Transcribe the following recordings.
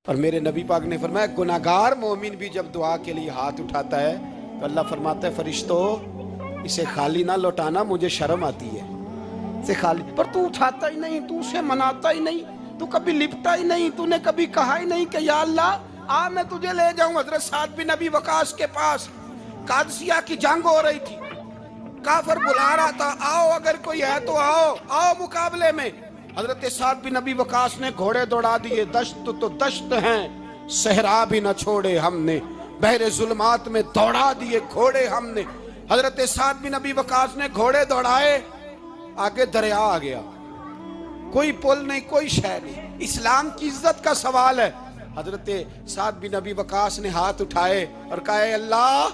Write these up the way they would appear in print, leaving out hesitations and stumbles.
اور میرے نبی پاک نے فرمایا گناہگار مومن بھی جب دعا کے لیے ہاتھ اٹھاتا ہے تو اللہ فرماتا ہے فرشتوں اسے خالی نہ لوٹانا، مجھے شرم آتی ہے اسے خالی، پر تو اٹھاتا ہی نہیں، تو اسے مناتا ہی نہیں، تو کبھی لپٹا ہی نہیں، تو نے کبھی کہا ہی نہیں کہ یا اللہ آ میں تجھے لے جاؤں حضرت سعد بن ابی وقاص کے پاس۔ قادسیہ کی جنگ ہو رہی تھی، کافر بلا رہا تھا آؤ اگر کوئی ہے تو آؤ آؤ مقابلے میں۔ حضرت سعد بن ابی وقاص نے گھوڑے دوڑا دیے، دشت تو دشت ہیں صحرا بھی نہ چھوڑے ہم نے، بحر ظلمات میں دوڑا دیے گھوڑے ہم نے۔ حضرت سعد بن ابی وقاص نے گھوڑے دوڑائے، آگے دریا آ گیا، کوئی پل نہیں کوئی شے نہیں، اسلام کی عزت کا سوال ہے۔ حضرت سعد بن ابی وقاص نے ہاتھ اٹھائے اور کہا اے اللہ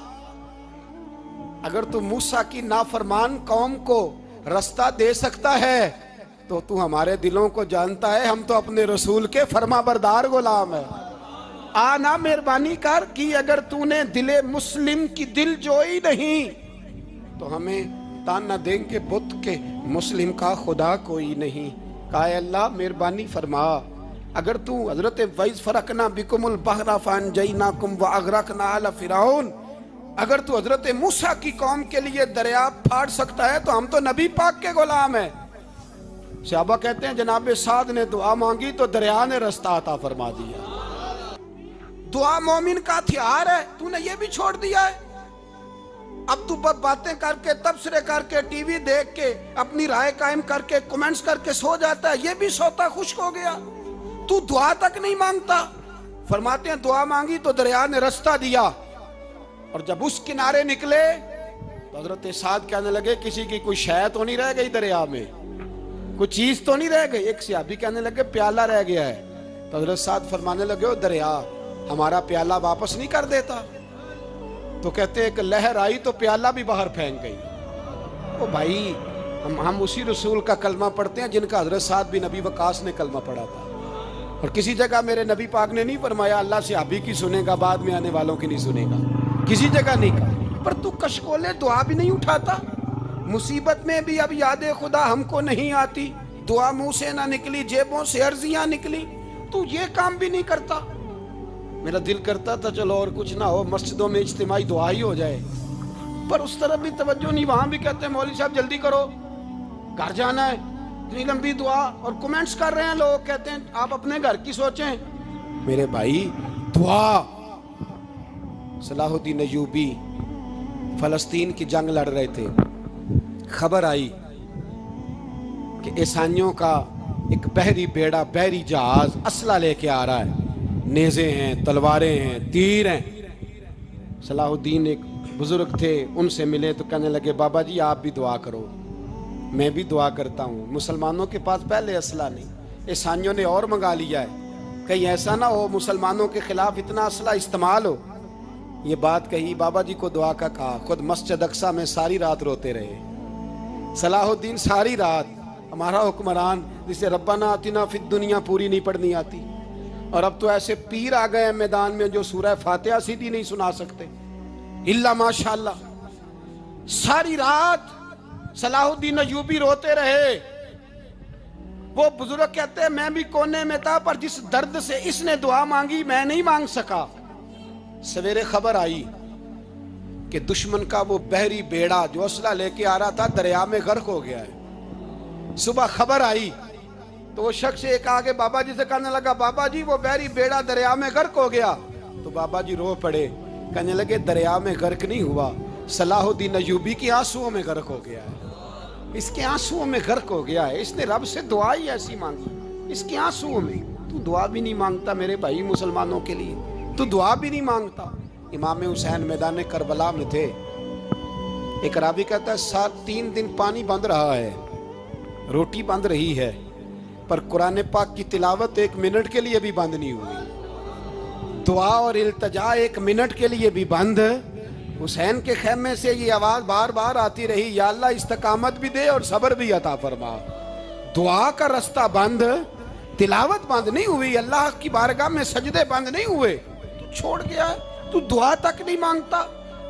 اگر تو موسیٰ کی نافرمان قوم کو رستہ دے سکتا ہے تو تو ہمارے دلوں کو جانتا ہے، ہم تو اپنے رسول کے فرما بردار غلام ہیں، آنا مہربانی کر کی اگر تو نے دل مسلم کی دل جوئی نہیں تو ہمیں تانا دیں گے بت کے مسلم کا خدا کوئی نہیں۔ کہا اے اللہ مہربانی فرما اگر تو حضرت وَإِذْ فَرَقْنَا بِكُمُ الْبَحْرَ فَأَنْجَيْنَاكُمْ وَأَغْرَقْنَا آلَ فِرْعَوْنَ، اگر تو حضرت موسیٰ کی قوم کے لیے دریا پھاڑ سکتا ہے تو ہم تو نبی پاک کے غلام ہیں۔ صحابہ کہتے ہیں جناب سعد نے دعا مانگی تو دریا نے رستہ عطا فرما دیا۔ دعا مومن کا ہتھیار ہے، تو نے یہ بھی چھوڑ دیا ہے۔ اب تو باتیں کر کے تبصرے کر کے ٹی وی دیکھ کے اپنی رائے قائم کر کے کمنٹس کر کے سو جاتا ہے، یہ بھی سوتا خشک ہو گیا، تو دعا تک نہیں مانگتا۔ فرماتے ہیں دعا مانگی تو دریا نے رستہ دیا، اور جب اس کنارے نکلے تو حضرت سعد کہنے لگے کسی کی کوئی شے تو نہیں رہ گئی دریا میں، کوئی چیز تو نہیں رہ گئی۔ ایک صحابی کہنے لگے پیالہ رہ گیا ہے، تو حضرت سعد فرمانے لگے او دریا ہمارا پیالہ واپس نہیں کر دیتا؟ تو کہتے ہیں کہ لہر آئی تو پیالہ بھی باہر پھینک گئی۔ او بھائی ہم اسی رسول کا کلمہ پڑھتے ہیں جن کا حضرت سعد بن ابی وقاص نے کلمہ پڑھا تھا، اور کسی جگہ میرے نبی پاک نے نہیں فرمایا اللہ صحابی کی سنے گا بعد میں آنے والوں کی نہیں سنے گا، کسی جگہ نہیں کہا۔ پر تو کشکولے دعا بھی نہیں اٹھاتا، مصیبت میں بھی اب یاد خدا ہم کو نہیں آتی، دعا منہ سے نہ نکلی جیبوں سے عرضیاں نکلی، تو یہ کام بھی نہیں کرتا۔ میرا دل کرتا تھا چلو اور کچھ نہ ہو مسجدوں میں اجتماعی دعا ہی ہو جائے، پر اس طرف بھی توجہ نہیں، وہاں بھی کہتے ہیں مولوی صاحب جلدی کرو گھر جانا ہے، اتنی لمبی دعا، اور کمنٹس کر رہے ہیں لوگ کہتے ہیں آپ اپنے گھر کی سوچیں۔ میرے بھائی دعا، صلاح الدین ایوبی فلسطین کی جنگ لڑ رہے تھے، خبر آئی کہ عیسائیوں کا ایک بحری بیڑا بحری جہاز اسلحہ لے کے آ رہا ہے، نیزے ہیں تلواریں ہیں تیر ہیں۔ صلاح الدین ایک بزرگ تھے، ان سے ملے تو کہنے لگے بابا جی آپ بھی دعا کرو۔ میں بھی دعا کرتا ہوں، مسلمانوں کے پاس پہلے اسلحہ نہیں، عیسائیوں نے اور منگا لیا ہے، کہیں ایسا نہ ہو مسلمانوں کے خلاف اتنا اسلحہ استعمال ہو۔ یہ بات کہی، بابا جی کو دعا کا کہا، خود مسجد اقصیٰ میں ساری رات روتے رہے۔ صلاح الدین ساری رات، ہمارا حکمران جسے ربنا آتنا فی الدنیا پوری نہیں پڑھنی آتی، اور اب تو ایسے پیر آ گئے ہیں میدان میں جو سورہ فاتحہ سیدھی نہیں سنا سکتے الا ماشاءاللہ۔ ساری رات صلاح الدین ایوبی روتے رہے۔ وہ بزرگ کہتے ہیں میں بھی کونے میں تھا، پر جس درد سے اس نے دعا مانگی میں نہیں مانگ سکا۔ سویرے خبر آئی کہ دشمن کا وہ بحری بیڑا جو اسلحہ لے کے آ رہا تھا دریا میں غرق ہو گیا ہے۔ صبح خبر آئی تو وہ شخص ایک آگے بابا جی سے کہنے لگا بابا جی وہ بحری بیڑا دریا میں غرق ہو گیا، تو بابا جی رو پڑے، کہنے لگے دریا میں غرق نہیں ہوا، صلاح الدین ایوبی کے آنسوؤں میں غرق ہو گیا ہے، اس کے آنسوؤں میں غرق ہو گیا ہے، اس نے رب سے دعا ہی ایسی مانگی اس کے آنسوؤں میں۔ تو دعا بھی نہیں مانگتا میرے بھائی مسلمانوں کے لیے، تو دعا بھی نہیں مانگتا۔ امام حسین میدان کربلا میں تھے، ایک راوی کہتا ہے 3 دن پانی بند رہا ہے، روٹی بند رہی ہے، پر قرآن پاک کی تلاوت 1 منٹ کے لیے بھی بند نہیں ہوئی، دعا اور التجا 1 منٹ کے لیے بھی بند۔ حسین کے خیمے سے یہ آواز بار بار آتی رہی یا اللہ استقامت بھی دے اور صبر بھی عطا فرما۔ دعا کا رستہ بند، تلاوت بند نہیں ہوئی، اللہ کی بارگاہ میں سجدے بند نہیں ہوئے، تو چھوڑ گیا ہے، تو دعا تک نہیں مانگتا۔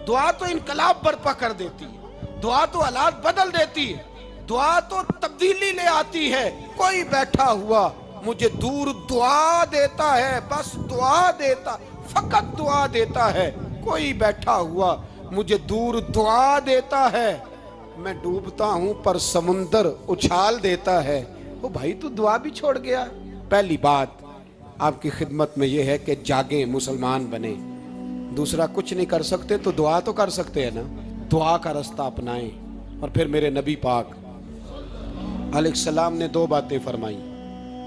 دعا تو انقلاب برپا کر دیتی ہے، دعا تو حالات بدل دیتی ہے، دعا تو تبدیلی لے آتی ہے۔ کوئی بیٹھا ہوا مجھے دور دعا دیتا ہے، بس دعا دیتا، فقط دعا دیتا ہے. کوئی بیٹھا ہوا مجھے دور دعا دیتا ہے، میں ڈوبتا ہوں پر سمندر اچھال دیتا ہے. وہ بھائی تو دعا بھی چھوڑ گیا. پہلی بات آپ کی خدمت میں یہ ہے کہ جاگیں، مسلمان بنیں. دوسرا کچھ نہیں کر سکتے تو دعا تو کر سکتے ہیں نا. دعا کا رستہ اپنائیں. اور پھر میرے نبی پاک علیہ السلام نے 2 باتیں فرمائیں،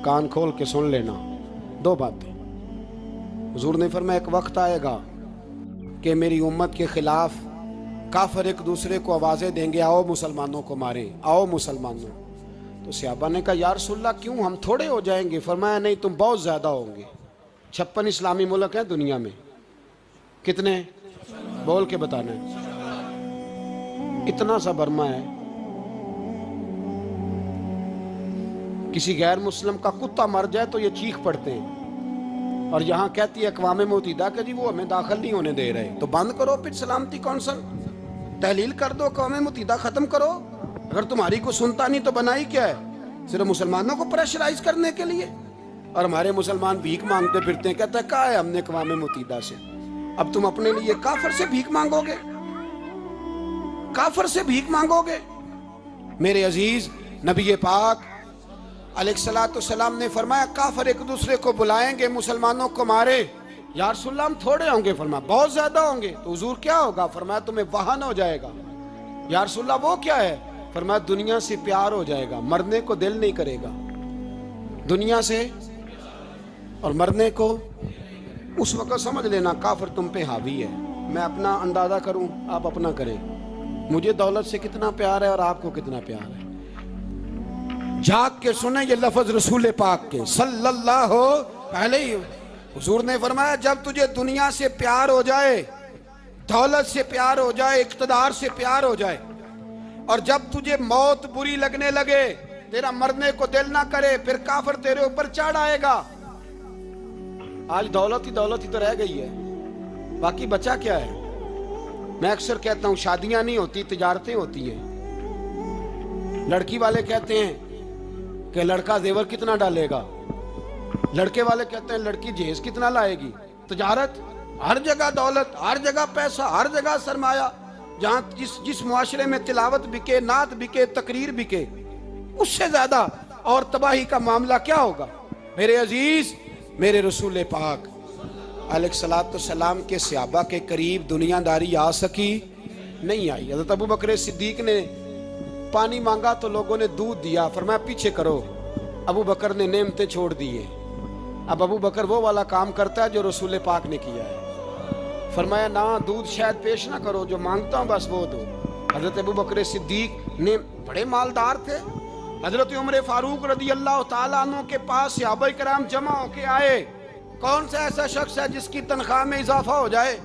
کان کھول کے سن لینا. 2 باتیں. حضور نے فرمایا ایک وقت آئے گا کہ میری امت کے خلاف کافر ایک دوسرے کو آوازیں دیں گے، آؤ مسلمانوں کو ماریں، آؤ مسلمانوں. تو صحابہ نے کہا یا رسول اللہ کیوں، ہم تھوڑے ہو جائیں گے؟ فرمایا نہیں، تم بہت زیادہ ہوں گے. 56 اسلامی ملک ہیں دنیا میں. کتنے؟ بول کے بتانا ہے. اتنا سا برما ہے. کسی غیر مسلم کا کتا مر جائے تو یہ چیخ پڑتے ہیں، اور یہاں کہتی ہے اقوام متحدہ کہ جی وہ ہمیں داخل نہیں ہونے دے رہے. تو بند کرو پھر سلامتی کونسل، تحلیل کر دو، اقوام متحدہ ختم کرو. اگر تمہاری کو سنتا نہیں تو بنائی کیا ہے؟ صرف مسلمانوں کو پریشرائز کرنے کے لیے. اور ہمارے مسلمان بھیک مانگتے پھرتے ہیں، کہتا ہے کہا ہے ہم نے اقوام متحدہ سے. اب تم اپنے لیے کافر سے بھیک مانگو گے؟ کافر سے بھیک مانگو گے؟ میرے عزیز نبی پاک علیہ الصلوۃ والسلام نے فرمایا کافر ایک دوسرے کو بلائیں گے مسلمانوں کو مارے. یا رسول اللہ ہم تھوڑے ہوں گے؟ فرمایا بہت زیادہ ہوں گے. تو حضور کیا ہوگا؟ فرمایا تمہیں وہن ہو جائے گا. یا رسول اللہ وہ کیا ہے؟ فرمایا دنیا سے پیار ہو جائے گا، مرنے کو دل نہیں کرے گا. دنیا سے اور مرنے کو. اس وقت سمجھ لینا کافر تم پہ حاوی ہے. میں اپنا اندازہ کروں، آپ اپنا کریں. مجھے دولت سے کتنا پیار ہے اور آپ کو کتنا پیار ہے. جاگ کے سنیں یہ لفظ رسول پاک کے صلی اللہ علیہ. حضور نے فرمایا جب تجھے دنیا سے پیار ہو جائے، دولت سے پیار ہو جائے، اقتدار سے پیار ہو جائے، اور جب تجھے موت بری لگنے لگے، تیرا مرنے کو دل نہ کرے، پھر کافر تیرے اوپر چڑھ آئے گا. آج دولت ہی تو رہ گئی ہے، باقی بچا کیا ہے؟ میں اکثر کہتا ہوں شادیاں نہیں ہوتی، تجارتیں ہوتی ہیں. لڑکی والے کہتے ہیں کہ لڑکا زیور کتنا ڈالے گا، لڑکے والے کہتے ہیں لڑکی جہیز کتنا لائے گی. تجارت، ہر جگہ دولت، ہر جگہ پیسہ، ہر جگہ سرمایہ. جہاں جس معاشرے میں تلاوت بکے، نعت بکے، تقریر بکے، اس سے زیادہ اور تباہی کا معاملہ کیا ہوگا؟ میرے عزیز میرے رسول پاک علیہ الصلوۃ والسلام کے صحابہ کے قریب دنیا داری آ سکی نہیں آئی. حضرت ابو بکر صدیق نے پانی مانگا تو لوگوں نے دودھ دیا، فرمایا پیچھے کرو. ابو بکر نے نعمتیں چھوڑ دیے. اب ابو بکر وہ والا کام کرتا ہے جو رسول پاک نے کیا ہے. فرمایا نہ دودھ شاید پیش نہ کرو، جو مانگتا ہوں بس وہ دو. حضرت ابو بکر صدیق نے بڑے مالدار تھے. حضرت عمر فاروق رضی اللہ تعالیٰ عنہ کے پاس صحابہ کرام جمع ہو کے آئے. کون سا ایسا شخص ہے جس کی تنخواہ میں اضافہ ہو جائے؟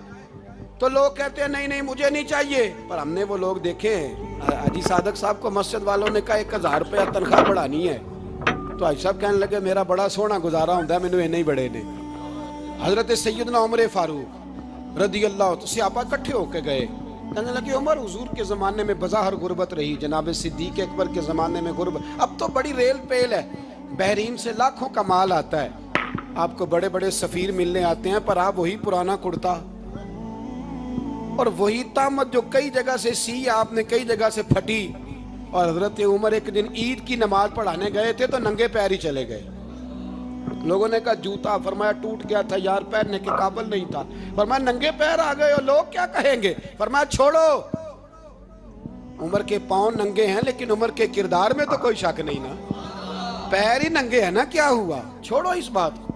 تو لوگ کہتے ہیں نہیں مجھے نہیں چاہیے. پر ہم نے وہ لوگ دیکھے ہیں. حاجی صادق صاحب کو مسجد والوں نے کہا 1000 روپیہ تنخواہ بڑھانی ہے، تو حاجی صاحب کہنے لگے میرا بڑا سونا گزارا ہوتا ہے، مینوں نہیں بڑے نے. حضرت سیدنا عمر فاروق رضی اللہ عنہ صحابہ اکٹھے ہو کے گئے. کہنے لگے عمر حضور کے زمانے میں بظاہر غربت رہی، جناب صدیق اکبر کے زمانے میں غربت، اب تو بڑی ریل پیل ہے، بحرین سے لاکھوں کا مال آتا ہے، آپ کو بڑے بڑے سفیر ملنے آتے ہیں، پر آپ وہی پرانا کرتا اور وہی طامت جو کئی جگہ سے سی آپ نے کئی جگہ سے پھٹی. اور حضرت عمر ایک دن عید کی نماز پڑھانے گئے تھے تو ننگے پیر ہی چلے گئے. لوگوں نے کہا جوتا، فرمایا ٹوٹ گیا تھا یار، پہننے کے قابل نہیں تھا. فرمایا ننگے پیر آ گئے ہو، لوگ کیا کہیں گے؟ فرمایا چھوڑو، عمر کے پاؤں ننگے ہیں لیکن عمر کے کردار میں تو کوئی شک نہیں نا، پیر ہی ننگے ہیں نا، کیا ہوا؟ چھوڑو اس بات کو.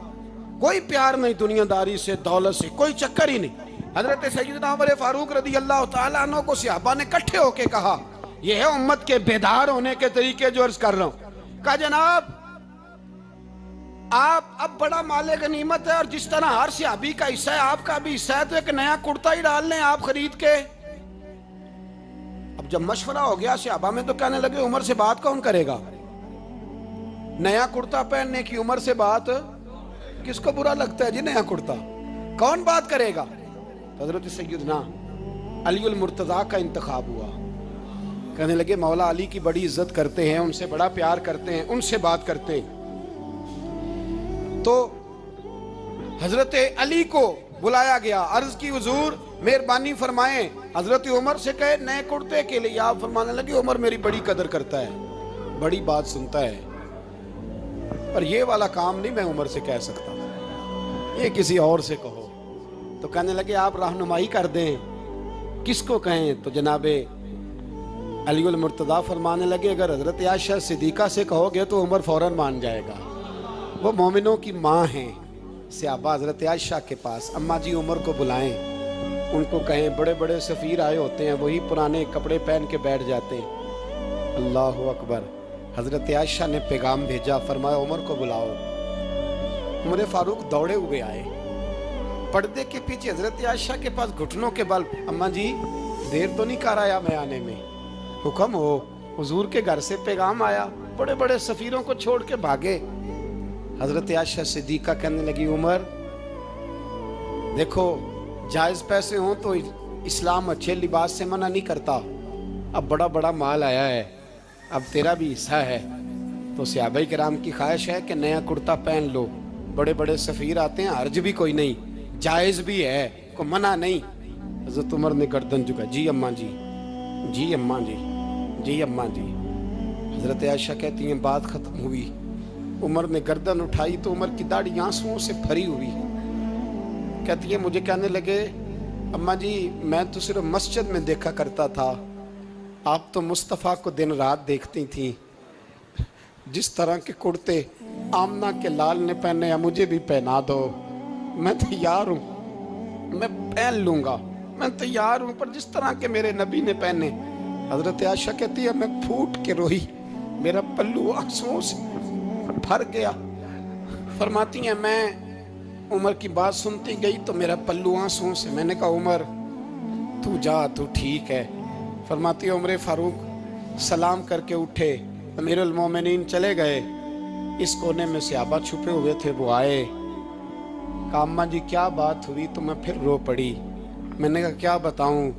کوئی پیار نہیں دنیا داری سے، دولت سے، کوئی چکر ہی نہیں. حضرت سیدنا عمر فاروق رضی اللہ تعالیٰ عنہ کو صحابہ نے اکٹھے ہو کے کہا، یہ ہے امت کے بیدار ہونے کے طریقے جو عرض کر رہا ہوں. کہا جناب آپ اب بڑا مال غنیمت ہے، اور جس طرح ہر صحابی کا حصہ ہے آپ کا بھی حصہ ہے، تو ایک نیا کرتا ہی ڈال لیں آپ خرید کے. اب جب مشورہ ہو گیا صحابہ میں تو کہنے لگے عمر سے بات کون کرے گا؟ نیا کرتا پہننے کی عمر سے بات کس کو برا لگتا ہے جی؟ نیا کرتا کون بات کرے گا؟ حضرت سیدنا علی المرتضیٰ کا انتخاب ہوا. کہنے لگے مولا علی کی بڑی عزت کرتے ہیں، ان سے بڑا پیار کرتے ہیں، ان سے بات کرتے ہیں. تو حضرت علی کو بلایا گیا، عرض کی حضور مہربانی فرمائیں، حضرت عمر سے کہے نئے کرتے کے لیے، آپ فرمانے لگے عمر میری بڑی قدر کرتا ہے، بڑی بات سنتا ہے، پر یہ والا کام نہیں میں عمر سے کہہ سکتا، یہ کسی اور سے کہو۔ تو کہنے لگے آپ رہنمائی کر دیں، کس کو کہیں؟ تو جناب علی المرتضیٰ فرمانے لگے اگر حضرت عائشہ صدیقہ سے کہو گے تو عمر فوراً مان جائے گا، وہ مومنوں کی ماں ہیں۔ صحابہ حضرت عائشہ کے پاس، اماں جی عمر کو بلائیں، ان کو کہیں، بڑے بڑے سفیر آئے ہوتے ہیں، وہی پرانے کپڑے پہن کے بیٹھ جاتے ہیں۔ اللہ اکبر۔ حضرت عائشہ نے پیغام بھیجا، فرمایا عمر کو بلاؤ۔ عمر فاروق دوڑے ہوئے آئے، پردے کے پیچھے حضرت عائشہ کے پاس گھٹنوں کے بل، اماں جی دیر تو نہیں کر آیا میں آنے میں؟ حکم ہو، حضور کے گھر سے پیغام آیا، بڑے بڑے سفیروں کو چھوڑ کے بھاگے۔ حضرت عائشہ صدیقہ کہنے لگی عمر دیکھو جائز پیسے ہوں تو اسلام اچھے لباس سے منع نہیں کرتا، اب بڑا بڑا مال آیا ہے، اب تیرا بھی حصہ ہے، تو صحابہ کرام کی خواہش ہے کہ نیا کرتا پہن لو، بڑے بڑے سفیر آتے ہیں، حرج بھی کوئی نہیں، جائز بھی ہے، کوئی منع نہیں۔ حضرت عمر نے گردن جھکا، جی اماں جی، جی اماں جی، جی اماں جی۔ حضرت عائشہ کہتی ہیں بات ختم ہوئی، عمر نے گردن اٹھائی تو عمر کی داڑھی آنسوؤں سے بھری ہوئی، کہتی ہے مجھے کہنے لگے اماں جی میں تو صرف مسجد میں دیکھا کرتا تھا، آپ تو مصطفیٰ کو دن رات دیکھتی تھیں، جس طرح کے کرتے آمنہ کے لال نے پہنے ہیں مجھے بھی پہنا دو، میں تیار ہوں، میں پہن لوں گا، میں تیار ہوں، پر جس طرح کے میرے نبی نے پہنے۔ حضرت عائشہ کہتی ہے میں پھوٹ کے روئی، میرا پلو آنسوؤں سے بھر گیا۔ فرماتی ہیں میں عمر کی بات سنتی گئی تو میرا پلو آنسوؤں سے، میں نے کہا عمر تو جا، تو ٹھیک ہے۔ فرماتی ہے عمر فاروق سلام کر کے اٹھے، امیر المومنین چلے گئے، اس کونے میں صحابہ چھپے ہوئے تھے، وہ آئے، کہا اماں جی کیا بات ہوئی؟ تو میں پھر رو پڑی۔ میں نے کہا کیا بتاؤں،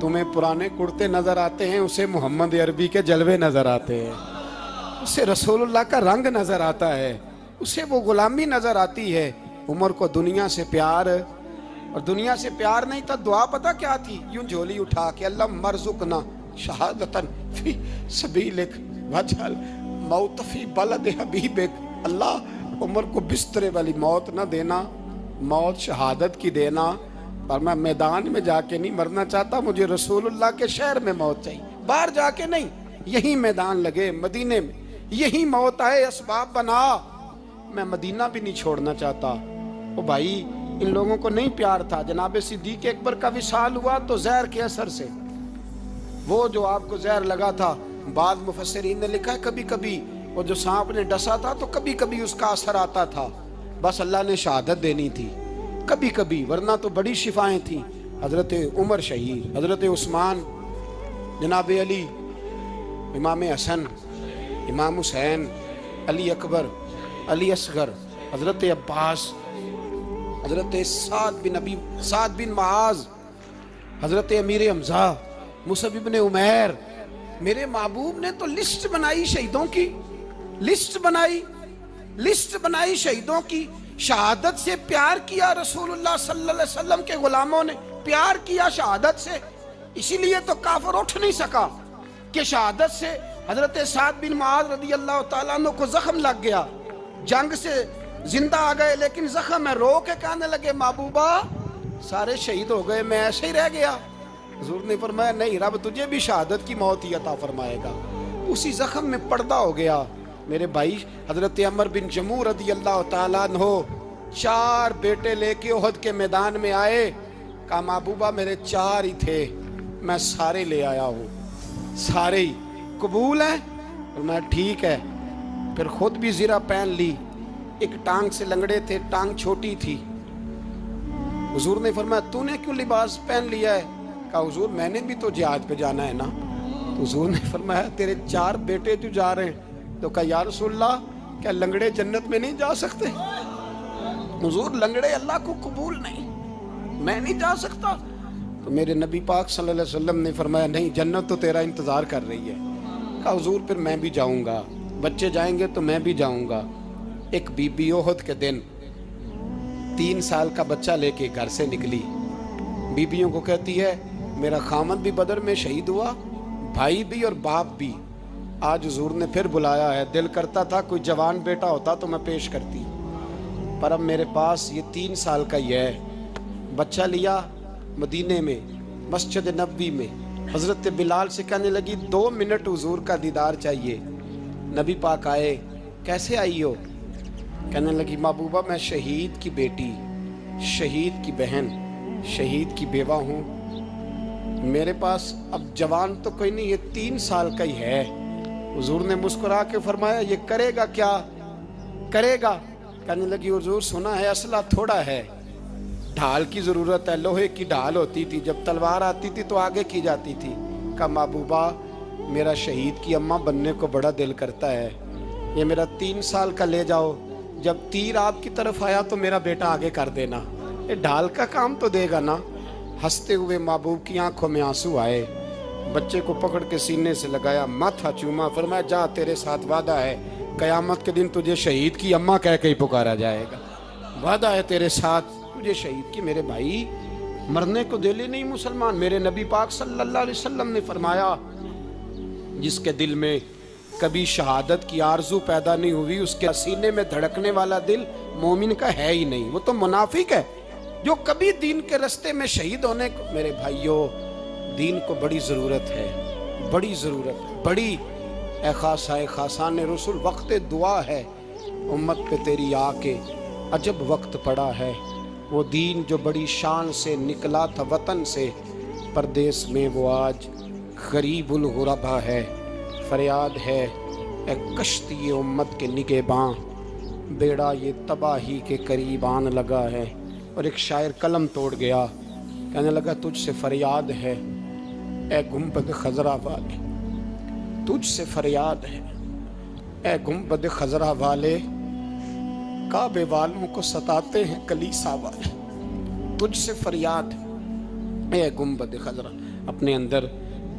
تمہیں پرانے کرتے نظر آتے ہیں، اسے محمد عربی کے جلوے نظر آتے ہیں، اسے رسول اللہ کا رنگ نظر آتا ہے، اسے وہ غلامی نظر آتی ہے۔ عمر کو دنیا سے پیار، اور دنیا سے پیار نہیں تھا، دعا پتہ کیا تھی؟ یوں جھولی اٹھا کے اللہ مرزقنا شہادتن فی سبیلک وجعل موت فی بلد حبیبک، اللہ عمر کو بسترے والی موت نہ دینا، موت شہادت کی دینا، اور میں میدان میں جا کے نہیں مرنا چاہتا، مجھے رسول اللہ کے شہر میں موت چاہیے، باہر جا کے نہیں، یہی میدان لگے مدینے میں، یہی موت آئے، اسباب بنا، میں مدینہ بھی نہیں چھوڑنا چاہتا۔ او بھائی ان لوگوں کو نہیں پیار تھا، جناب صدیق اکبر کا وصال ہوا تو زہر کے اثر سے، وہ جو آپ کو زہر لگا تھا، بعض مفسرین نے لکھا ہے کبھی کبھی وہ جو سانپ نے ڈسا تھا تو کبھی کبھی اس کا اثر آتا تھا، بس اللہ نے شہادت دینی تھی کبھی کبھی، ورنہ تو بڑی شفائیں تھیں۔ حضرت عمر شہید، حضرت عثمان، جناب علی، امام حسن، امام حسین، علی اکبر، علی اصغر، حضرت عباس، حضرت سعد بن معاذ، حضرت امیر حمزہ، مصعب بن عمیر، میرے محبوب نے تو لسٹ بنائی شہیدوں کی، لسٹ بنائی شہیدوں کی، شہادت سے پیار کیا رسول اللہ صلی اللہ علیہ وسلم کے غلاموں نے، پیار کیا شہادت سے، اسی لیے تو کافر اٹھ نہیں سکا کہ شہادت سے حضرت سعد بن معاذ رضی اللہ تعالیٰ عنہ کو زخم لگ گیا، جنگ سے زندہ آ گئے لیکن زخم ہے، رو کے کہنے لگے محبوبہ سارے شہید ہو گئے، میں ایسے ہی رہ گیا۔ حضور نے فرمایا نہیں، رب تجھے بھی شہادت کی موت ہی عطا فرمائے گا، اسی زخم میں پردہ ہو گیا۔ میرے بھائی حضرت عمر بن جموح رضی اللہ تعالیٰ عنہ 4 بیٹے لے کے احد کے میدان میں آئے، کہا محبوبہ میرے 4 ہی تھے، میں سارے لے آیا ہوں، سارے ہی قبول ہیں؟ اور میں ٹھیک ہے، پھر خود بھی زرہ پہن لی، ایک ٹانگ سے لنگڑے تھے، ٹانگ چھوٹی تھی، حضور نے فرمایا تو نے کیوں لباس پہن لیا ہے؟ کہا حضور میں نے بھی تو جہاد پہ جانا ہے نا۔ تو حضور نے فرمایا تیرے 4 بیٹے جو جا رہے ہیں، تو کہا یا رسول اللہ کیا لنگڑے جنت میں نہیں جا سکتے؟ حضور لنگڑے اللہ کو قبول نہیں، میں نہیں جا سکتا؟ تو میرے نبی پاک صلی اللہ علیہ وسلم نے فرمایا نہیں، جنت تو تیرا انتظار کر رہی ہے۔ کہا حضور پھر میں بھی جاؤں گا، بچے جائیں گے تو میں بھی جاؤں گا۔ ایک بی احد کے دن 3 سال کا بچہ لے کے گھر سے نکلی، بیویوں کو کہتی ہے میرا خامد بھی بدر میں شہید ہوا، بھائی بھی اور باپ بھی، آج حضور نے پھر بلایا ہے، دل کرتا تھا کوئی جوان بیٹا ہوتا تو میں پیش کرتی، پر اب میرے پاس یہ 3 سال کا ہی ہے۔ بچہ لیا مدینے میں مسجد نبوی میں، حضرت بلال سے کہنے لگی 2 منٹ حضور کا دیدار چاہیے۔ نبی پاک آئے، کیسے آئی ہو؟ کہنے لگی محبوبہ میں شہید کی بیٹی، شہید کی بہن، شہید کی بیوہ ہوں، میرے پاس اب جوان تو کوئی نہیں، یہ 3 سال کا ہی ہے۔ حضور نے مسکرا کے فرمایا یہ کرے گا کیا کرے گا؟ کہنے لگی حضور سنا ہے اسلحہ تھوڑا ہے، ڈھال کی ضرورت ہے، لوہے کی ڈھال ہوتی تھی، جب تلوار آتی تھی تو آگے کی جاتی تھی۔ کہا محبوبہ میرا شہید کی اماں بننے کو بڑا دل کرتا ہے، یہ میرا 3 سال کا لے جاؤ، جب تیر آپ کی طرف آیا تو میرا بیٹا آگے کر دینا، یہ ڈھال کا کام تو دے گا نا۔ ہنستے ہوئے محبوب کی آنکھوں میں آنسو آئے، بچے کو پکڑ کے سینے سے لگایا، ماتھا چوما، فرمایا جا تیرے ساتھ وعدہ ہے قیامت کے دن تجھے شہید کی اماں کہہ کے ہی پکارا جائے گا، وعدہ ہے تیرے ساتھ تجھے شہید کی۔ میرے بھائی مرنے کو دل ہی نہیں مسلمان، میرے نبی پاک صلی اللہ علیہ وسلم نے فرمایا جس کے دل میں کبھی شہادت کی آرزو پیدا نہیں ہوئی اس کے سینے میں دھڑکنے والا دل مومن کا ہے ہی نہیں، وہ تو منافق ہے۔ جو کبھی دین کے رستے میں شہید ہونے کو، میرے بھائیوں دین کو بڑی ضرورت ہے، بڑی ضرورت ہے، بڑی۔ اے خاصائے خاصان رسول وقت دعا ہے، امت پہ تیری آ کے عجب وقت پڑا ہے، وہ دین جو بڑی شان سے نکلا تھا وطن سے پردیس میں وہ آج غریب الغربا ہے۔ فریاد ہے اے کشتی امت کے نگہباں، بیڑا یہ تباہی کے قریب آن لگا ہے۔ اور ایک شاعر قلم توڑ گیا، کہنے لگا تجھ سے فریاد ہے اے گنبد خضرا والے، تجھ سے فریاد ہے اے گنبد خضرا والے، کعبے والوں کو ستاتے ہیں کلیسا والے، تجھ سے فریاد ہے اے گنبد خضرا۔ اپنے اندر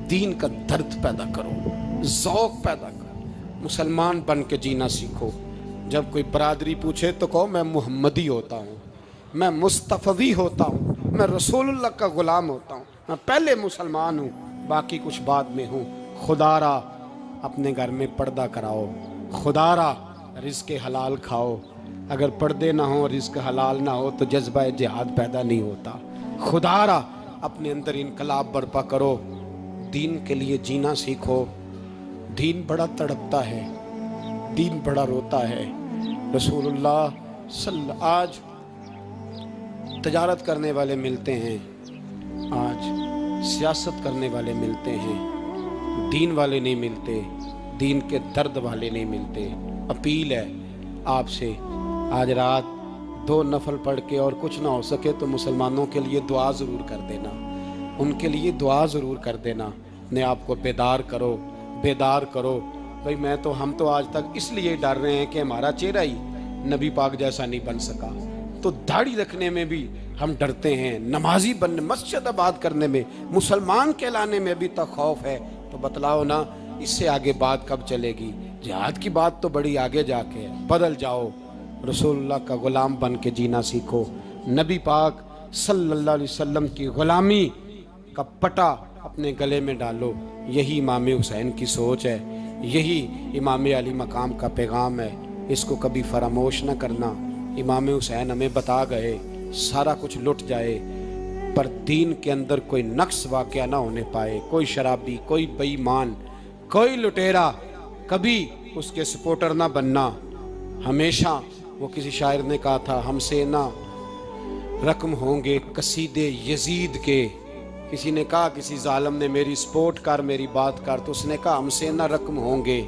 دین کا درد پیدا کرو، ذوق پیدا کرو، مسلمان بن کے جینا سیکھو۔ جب کوئی برادری پوچھے تو کہو میں محمدی ہوتا ہوں، میں مصطفی ہوتا ہوں، میں رسول اللہ کا غلام ہوتا ہوں، میں پہلے مسلمان ہوں باقی کچھ بعد میں ہوں۔ خدا را اپنے گھر میں پردہ کراؤ، خدا را رزق حلال کھاؤ، اگر پردے نہ ہوں رزق حلال نہ ہو تو جذبہ جہاد پیدا نہیں ہوتا۔ خدا را اپنے اندر انقلاب برپا کرو، دین کے لیے جینا سیکھو۔ دین بڑا تڑپتا ہے، دین بڑا روتا ہے۔ رسول اللہ آج تجارت کرنے والے ملتے ہیں، آج سیاست کرنے والے ملتے ہیں، دین والے نہیں ملتے، دین کے درد والے نہیں ملتے۔ اپیل ہے آپ سے، آج رات 2 نفل پڑھ کے اور کچھ نہ ہو سکے تو مسلمانوں کے لیے دعا ضرور کر دینا، ان کے لیے دعا ضرور کر دینا، اپنے آپ کو بیدار کرو، بیدار کرو۔ بھئی ہم تو آج تک اس لیے ڈر رہے ہیں کہ ہمارا چہرہ ہی نبی پاک جیسا نہیں بن سکا، تو داڑھی رکھنے میں بھی ہم ڈرتے ہیں، نمازی بننے، مسجد آباد کرنے میں، مسلمان کہلانے میں بھی تک خوف ہے۔ تو بتلاؤ نا اس سے آگے بات کب چلے گی؟ جہاد کی بات تو بڑی آگے جا کے ہے۔ بدل جاؤ، رسول اللہ کا غلام بن کے جینا سیکھو، نبی پاک صلی اللہ علیہ وسلم کی غلامی کا پٹا اپنے گلے میں ڈالو۔ یہی امام حسین کی سوچ ہے، یہی امام علی مقام کا پیغام ہے، اس کو کبھی فراموش نہ کرنا۔ امام حسین ہمیں بتا گئے سارا کچھ لٹ جائے پر دین کے اندر کوئی نقص واقعہ نہ ہونے پائے، کوئی شرابی، کوئی بے ایمان، کوئی لٹیرا کبھی اس کے سپورٹر نہ بننا۔ ہمیشہ وہ کسی شاعر نے کہا تھا ہم سے نہ رقم ہوں گے قصیدے یزید کے، کسی نے کہا کسی ظالم نے میری سپورٹ کر، میری بات کر، تو اس نے کہا ہم سے نہ رقم ہوں گے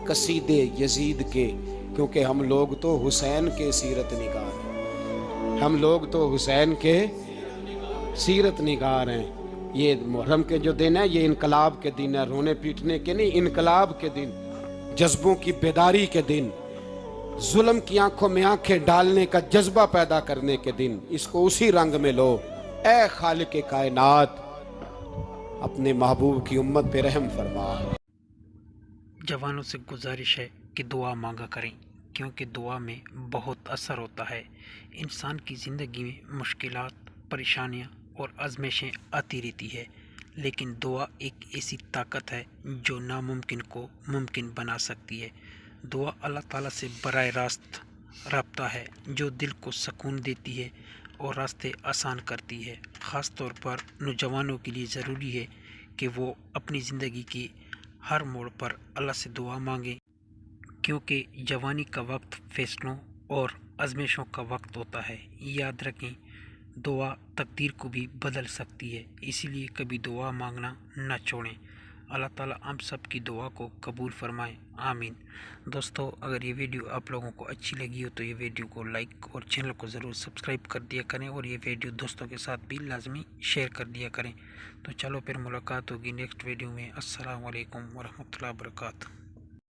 قصیدے یزید کے، کیونکہ ہم لوگ تو حسین کے سیرت نگار ہیں، ہم لوگ تو حسین کے سیرت نگار ہیں۔ یہ محرم کے جو دن ہے یہ انقلاب کے دن ہے، رونے پیٹنے کے نہیں، انقلاب کے دن، جذبوں کی بیداری کے دن، ظلم کی آنکھوں میں آنکھیں ڈالنے کا جذبہ پیدا کرنے کے دن، اس کو اسی رنگ میں لو۔ اے خالق کائنات اپنے محبوب کی امت پہ رحم فرما۔ جوانوں سے گزارش ہے کہ دعا مانگا کریں۔ کیونکہ دعا میں بہت اثر ہوتا ہے۔ انسان کی زندگی میں مشکلات، پریشانیاں اور آزمائشیں آتی رہتی ہے، لیکن دعا ایک ایسی طاقت ہے جو ناممکن کو ممکن بنا سکتی ہے۔ دعا اللہ تعالیٰ سے براہ راست رابطہ ہے جو دل کو سکون دیتی ہے اور راستے آسان کرتی ہے۔ خاص طور پر نوجوانوں کے لیے ضروری ہے کہ وہ اپنی زندگی کی ہر موڑ پر اللہ سے دعا مانگیں، کیونکہ جوانی کا وقت فیصلوں اور آزمائشوں کا وقت ہوتا ہے۔ یاد رکھیں، دعا تقدیر کو بھی بدل سکتی ہے، اسی لیے کبھی دعا مانگنا نہ چھوڑیں۔ اللہ تعالیٰ ہم سب کی دعا کو قبول فرمائے، آمین۔ دوستو، اگر یہ ویڈیو آپ لوگوں کو اچھی لگی ہو تو یہ ویڈیو کو لائک اور چینل کو ضرور سبسکرائب کر دیا کریں، اور یہ ویڈیو دوستوں کے ساتھ بھی لازمی شیئر کر دیا کریں۔ تو چلو پھر ملاقات ہوگی نیکسٹ ویڈیو میں۔ السلام علیکم ورحمۃ اللہ وبرکاتہ۔